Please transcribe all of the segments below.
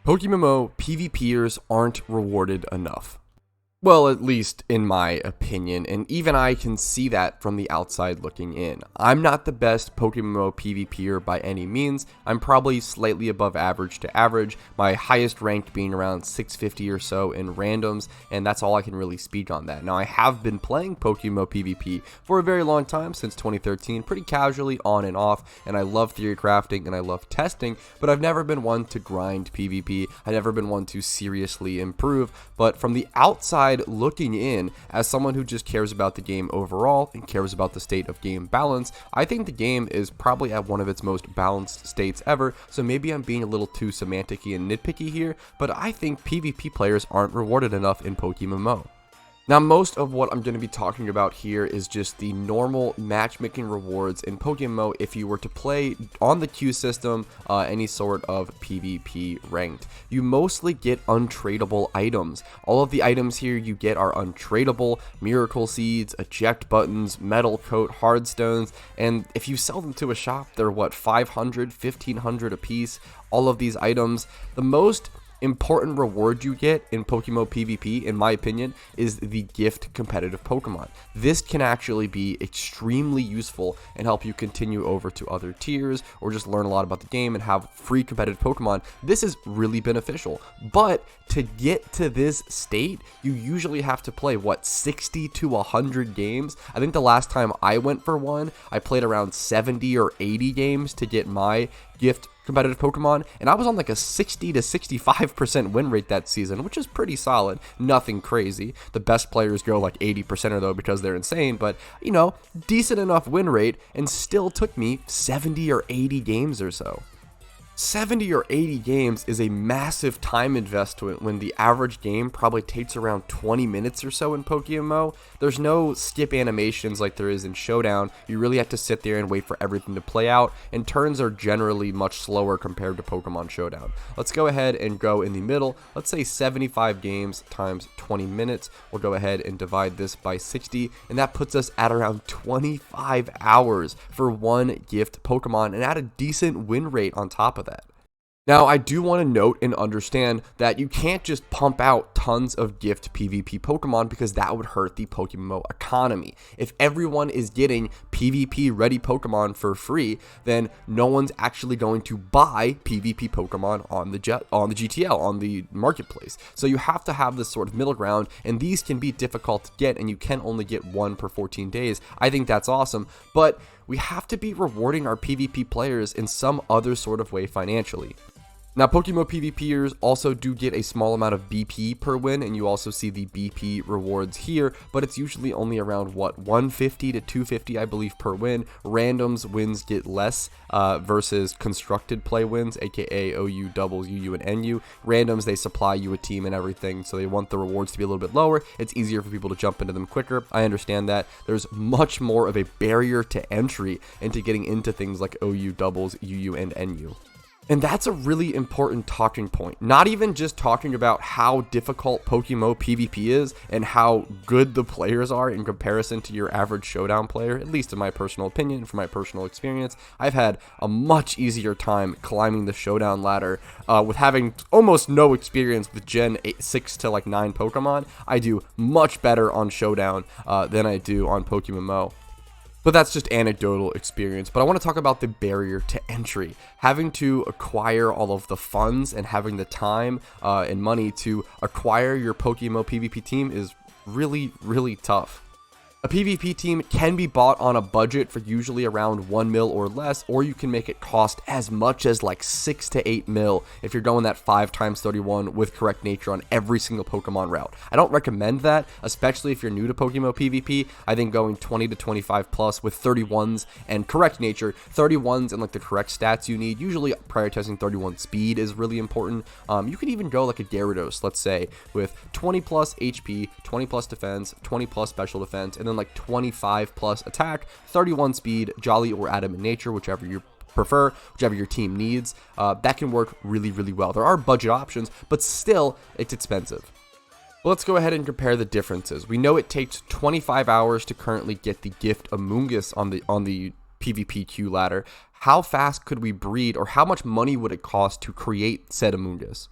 PokeMMO PvPers aren't rewarded enough. Well, at least in my opinion, and even I can see that from the outside looking in. I'm not the best PokeMMO PvPer by any means. I'm probably slightly above average to average, my highest rank being around 650 or so in randoms, and that's all I can really speak on that. Now, I have been playing PokeMMO PvP for a very long time, since 2013, pretty casually on and off, and I love theory crafting and I love testing, but I've never been one to grind PvP. I've never been one to seriously improve, but from the outside looking in, as someone who just cares about the game overall and cares about the state of game balance, I think the game is probably at one of its most balanced states ever. So maybe I'm being a little too semantic-y and nitpicky here, but I think PvP players aren't rewarded enough in PokeMMO. Now, most of what I'm going to be talking about here is just the normal matchmaking rewards in PokeMMO if you were to play on the queue system, any sort of PvP ranked. You mostly get untradeable items. All of the items here you get are untradeable: miracle seeds, eject buttons, metal coat, hard stones, and if you sell them to a shop, they're what, 500, 1500 a piece. All of these items, the most important reward you get in PokeMMO PvP, in my opinion, is the gift competitive Pokemon. This can actually be extremely useful and help you continue over to other tiers or just learn a lot about the game and have free competitive Pokemon. This is really beneficial, but to get to this state, you usually have to play, what, 60 to 100 games? I think the last time I went for one, I played around 70 or 80 games to get my gift competitive Pokemon, and I was on like a 60 to 65% win rate that season, which is pretty solid. Nothing crazy. The best players go like 80% or though because they're insane, but you know, decent enough win rate, and still took me 70 or 80 games or so. 70 or 80 games is a massive time investment when the average game probably takes around 20 minutes or so in PokeMMO. There's no skip animations like there is in Showdown. You really have to sit there and wait for everything to play out, and turns are generally much slower compared to Pokemon Showdown. Let's go ahead and go in the middle. Let's say 75 games times 20 minutes. We'll go ahead and divide this by 60, and that puts us at around 25 hours for one gift Pokemon, and at a decent win rate on top of that. Now, I do want to note and understand that you can't just pump out tons of gift PvP Pokemon, because that would hurt the PokeMMO economy. If everyone is getting PvP ready Pokemon for free, then no one's actually going to buy PvP Pokemon on the GTL, on the marketplace. So you have to have this sort of middle ground, and these can be difficult to get, and you can only get one per 14 days. I think that's awesome, but we have to be rewarding our PvP players in some other sort of way financially. Now, PokeMMO PvPers also do get a small amount of BP per win, and you also see the BP rewards here, but it's usually only around, what, 150 to 250, I believe, per win. Randoms wins get less versus constructed play wins, aka OU, doubles, UU, and NU. Randoms, they supply you a team and everything, so they want the rewards to be a little bit lower. It's easier for people to jump into them quicker. I understand that. There's much more of a barrier to entry into getting into things like OU, doubles, UU, and NU. And that's a really important talking point. Not even just talking about how difficult PokeMMO PvP is and how good the players are in comparison to your average Showdown player, at least in my personal opinion, from my personal experience. I've had a much easier time climbing the Showdown ladder with having almost no experience with Gen 6 to like 9 Pokemon. I do much better on Showdown than I do on PokeMMO. But that's just anecdotal experience. But I want to talk about the barrier to entry. Having to acquire all of the funds and having the time and money to acquire your PokeMMO PvP team is really, really tough. A PvP team can be bought on a budget for usually around 1 mil or less, or you can make it cost as much as like 6 to 8 mil if you're going that 5x31 with correct nature on every single Pokemon route. I don't recommend that, especially if you're new to PokeMMO PvP. I think going 20 to 25 plus with 31s and correct nature, 31s and like the correct stats you need, usually prioritizing 31 speed is really important. You could even go like a Gyarados, let's say, with 20 plus HP, 20 plus defense, 20 plus special defense, and then like 25 plus attack, 31 speed, Jolly or Adamant Nature, whichever you prefer, whichever your team needs. That can work really, really well. There are budget options, but still, it's expensive. Well, let's go ahead and compare the differences. We know it takes 25 hours to currently get the gift Amoonguss on the PvP queue ladder. How fast could we breed, or how much money would it cost to create said Amoonguss?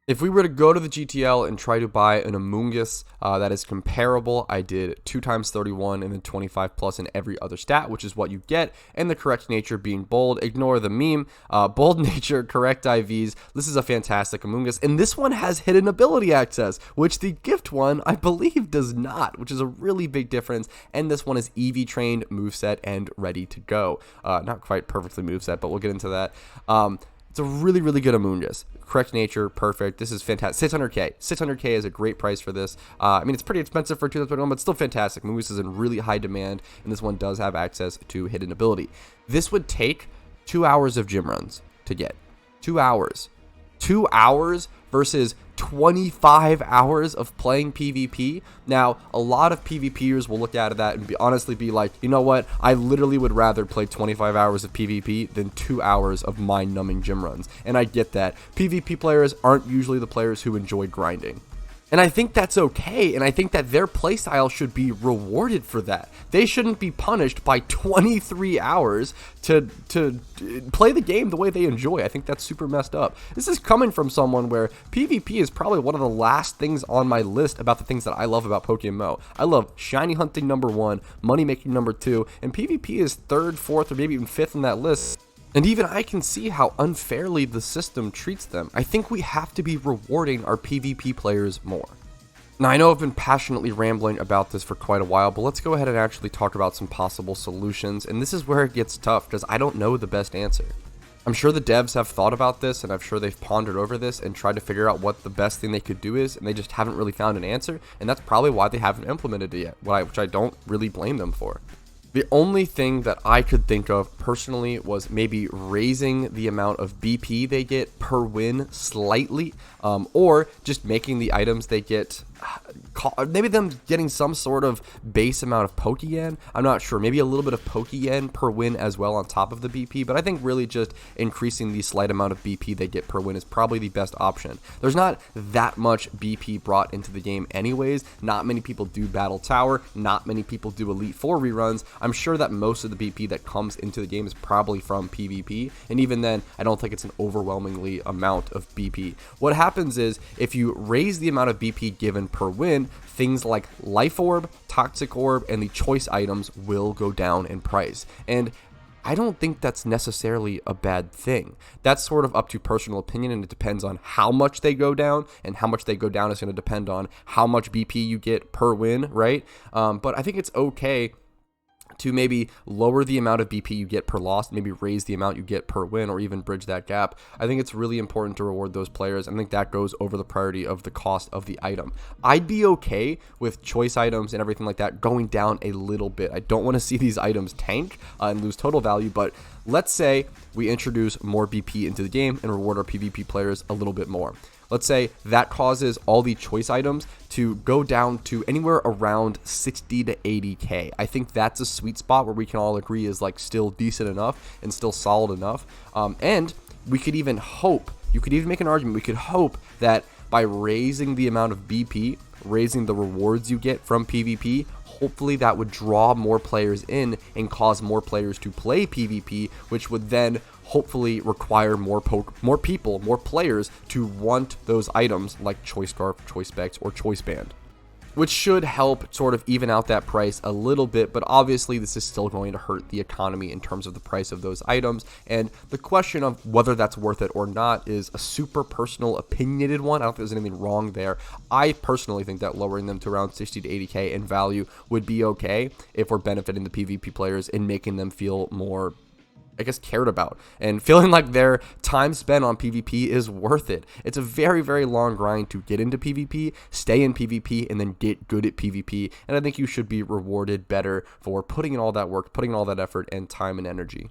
If we were to go to the GTL and try to buy an Amoonguss that is comparable, I did 2 times 31 and then 25 plus in every other stat, which is what you get, and the correct nature being bold. Ignore the meme. Bold nature, correct IVs. This is a fantastic Amoonguss, and this one has hidden ability access, which the gift one, I believe, does not, which is a really big difference, and this one is EV trained, moveset, and ready to go. Not quite perfectly moveset, but we'll get into that. It's a really, really good Amoonguss. Correct nature, perfect. This is fantastic. 600k. 600k is a great price for this. I mean, it's pretty expensive for 2021, but still fantastic. Amoonguss is in really high demand, and this one does have access to hidden ability. This would take 2 hours of gym runs to get. 2 hours. 2 hours versus 25 hours of playing PvP. Now, a lot of PvPers will look at that and honestly be like, you know what? I literally would rather play 25 hours of PvP than 2 hours of mind-numbing gym runs. And I get that. PvP players aren't usually the players who enjoy grinding. And I think that's okay, and I think that their playstyle should be rewarded for that. They shouldn't be punished by 23 hours to play the game the way they enjoy. I think that's super messed up. This is coming from someone where PvP is probably one of the last things on my list about the things that I love about PokeMMO. I love shiny hunting #1, money making #2, and PvP is 3rd, 4th, or maybe even 5th in that list. And even I can see how unfairly the system treats them. I think we have to be rewarding our PvP players more. Now, I know I've been passionately rambling about this for quite a while, but let's go ahead and actually talk about some possible solutions. And this is where it gets tough, because I don't know the best answer. I'm sure the devs have thought about this, and I'm sure they've pondered over this and tried to figure out what the best thing they could do is, and they just haven't really found an answer. And that's probably why they haven't implemented it yet, which I don't really blame them for. The only thing that I could think of personally was maybe raising the amount of BP they get per win slightly, or just making the items they get, maybe them getting some sort of base amount of Pokeyen. I'm not sure. Maybe a little bit of Pokeyen per win as well on top of the BP, but I think really just increasing the slight amount of BP they get per win is probably the best option. There's not that much BP brought into the game anyways. Not many people do Battle Tower. Not many people do Elite 4 reruns. I'm sure that most of the BP that comes into the game is probably from PvP, and even then, I don't think it's an overwhelmingly amount of BP. What happens is, if you raise the amount of BP given per win, things like Life Orb, Toxic Orb, and the choice items will go down in price. And I don't think that's necessarily a bad thing. That's sort of up to personal opinion, and it depends on how much they go down, and how much they go down is going to depend on how much BP you get per win, right? But I think it's okay to maybe lower the amount of BP you get per loss, maybe raise the amount you get per win, or even bridge that gap. I think it's really important to reward those players. I think that goes over the priority of the cost of the item. I'd be okay with choice items and everything like that going down a little bit. I don't want to see these items tank and lose total value, but let's say we introduce more BP into the game and reward our PvP players a little bit more. Let's say that causes all the choice items to go down to anywhere around 60 to 80k. I think that's a sweet spot where we can all agree is like still decent enough and still solid enough. And we could even hope, you could even make an argument, we could hope that by raising the amount of BP, raising the rewards you get from PvP, hopefully that would draw more players in and cause more players to play PvP, which would then hopefully require more people, more players to want those items like Choice Scarf, Choice Specs, or Choice Band, which should help sort of even out that price a little bit. But obviously this is still going to hurt the economy in terms of the price of those items, and the question of whether that's worth it or not is a super personal, opinionated one. I don't think there's anything wrong there. I personally think that lowering them to around 60 to 80k in value would be okay if we're benefiting the PvP players and making them feel more, I guess, cared about and feeling like their time spent on PvP is worth it. It's a very, very long grind to get into PvP, stay in PvP, and then get good at PvP. And I think you should be rewarded better for putting in all that work, putting in all that effort and time and energy.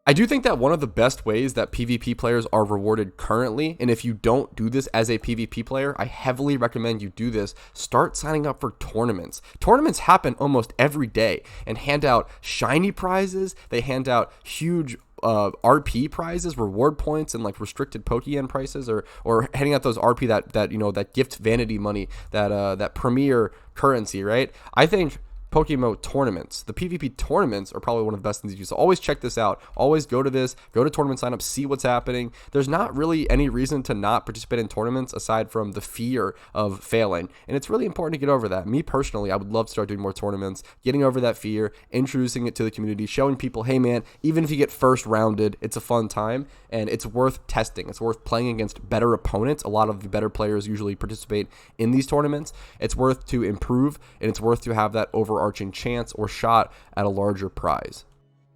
I do think that one of the best ways that PvP players are rewarded currently, and if you don't do this as a PvP player, I heavily recommend you do this, start signing up for tournaments. Tournaments happen almost every day and hand out shiny prizes. They hand out huge RP prizes, reward points, and like restricted Pokeyen prices, or handing out those RP that gift vanity money, that premier currency, right? I think PokeMMO tournaments. The PvP tournaments are probably one of the best things to do. So always check this out. Always go to tournament sign up, see what's happening. There's not really any reason to not participate in tournaments aside from the fear of failing. And it's really important to get over that. Me personally, I would love to start doing more tournaments, getting over that fear, introducing it to the community, showing people, hey man, even if you get first rounded, it's a fun time and it's worth testing. It's worth playing against better opponents. A lot of the better players usually participate in these tournaments. It's worth to improve, and it's worth to have that overarching chance or shot at a larger prize.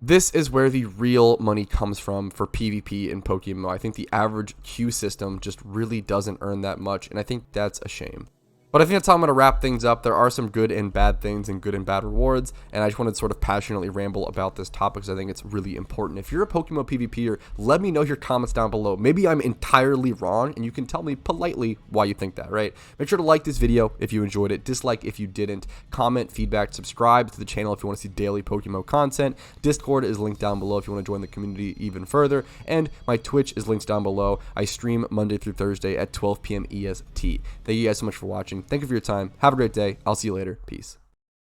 This is where the real money comes from for PvP in PokeMMO. I think the average queue system just really doesn't earn that much, and I think that's a shame. But I think that's how I'm going to wrap things up. There are some good and bad things and good and bad rewards, and I just wanted to sort of passionately ramble about this topic because I think it's really important. If you're a PokeMMO PvPer, let me know your comments down below. Maybe I'm entirely wrong, and you can tell me politely why you think that, right? Make sure to like this video if you enjoyed it, dislike if you didn't, comment, feedback, subscribe to the channel if you want to see daily PokeMMO content. Discord is linked down below if you want to join the community even further, and my Twitch is linked down below. I stream Monday through Thursday at 12 p.m. EST. Thank you guys so much for watching. Thank you for your time. Have a great day. I'll see you later. Peace.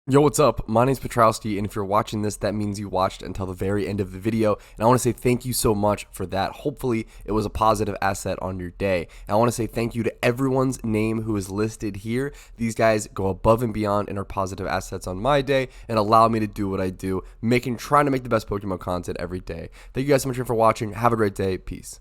Yo, what's up? My name's Patrouski, and if you're watching this, that means you watched until the very end of the video, and I want to say thank you so much for that. Hopefully, it was a positive asset on your day. And I want to say thank you to everyone's name who is listed here. These guys go above and beyond and are positive assets on my day and allow me to do what I do, trying to make the best PokeMMO content every day. Thank you guys so much for watching. Have a great day. Peace.